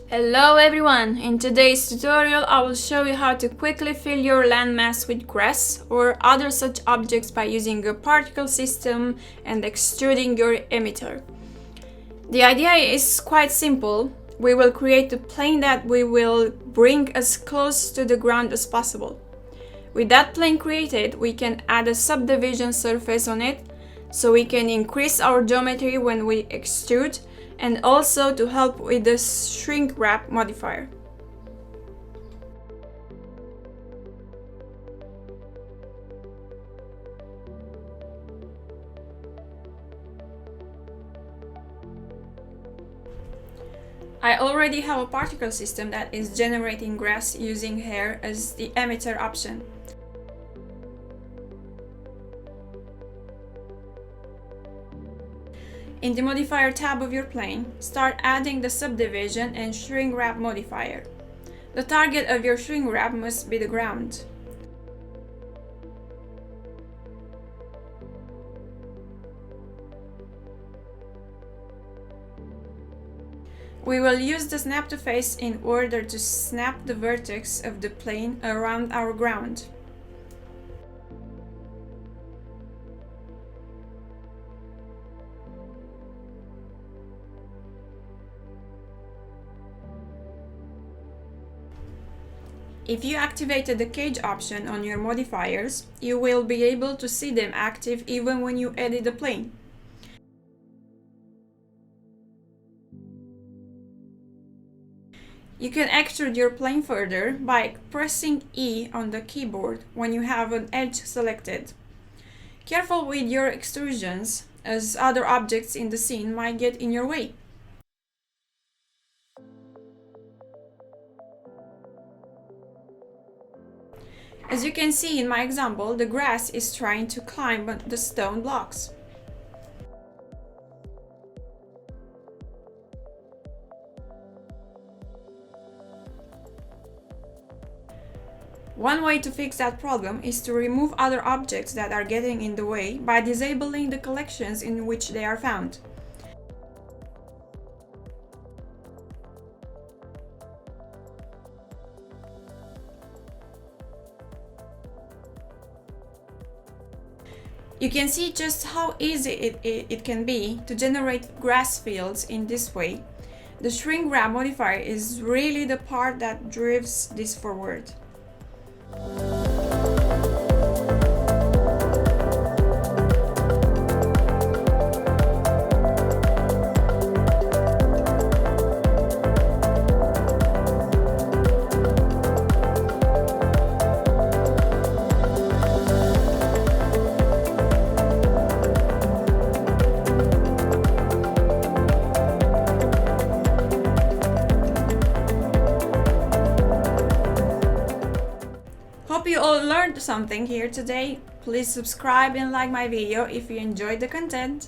Hello everyone! In today's tutorial I will show you how to quickly fill your landmass with grass or other such objects by using a particle system and extruding your emitter. The idea is quite simple. We will create a plane that we will bring as close to the ground as possible. With that plane created, we can add a subdivision surface on it so we can increase our geometry when we extrude, and also to help with the shrink wrap modifier. I already have a particle system that is generating grass using hair as the emitter option. In the modifier tab of your plane, start adding the subdivision and shrink wrap modifier. The target of your shrink wrap must be the ground. We will use the snap to face in order to snap the vertex of the plane around our ground. If you activated the cage option on your modifiers, you will be able to see them active even when you edit the plane. You can extrude your plane further by pressing E on the keyboard when you have an edge selected. Careful with your extrusions, as other objects in the scene might get in your way. As you can see in my example, the grass is trying to climb the stone blocks. One way to fix that problem is to remove other objects that are getting in the way by disabling the collections in which they are found. You can see just how easy it can be to generate grass fields in this way. The shrink wrap modifier is really the part that drives this forward. Hope you all learned something here today. Please subscribe and like my video if you enjoyed the content.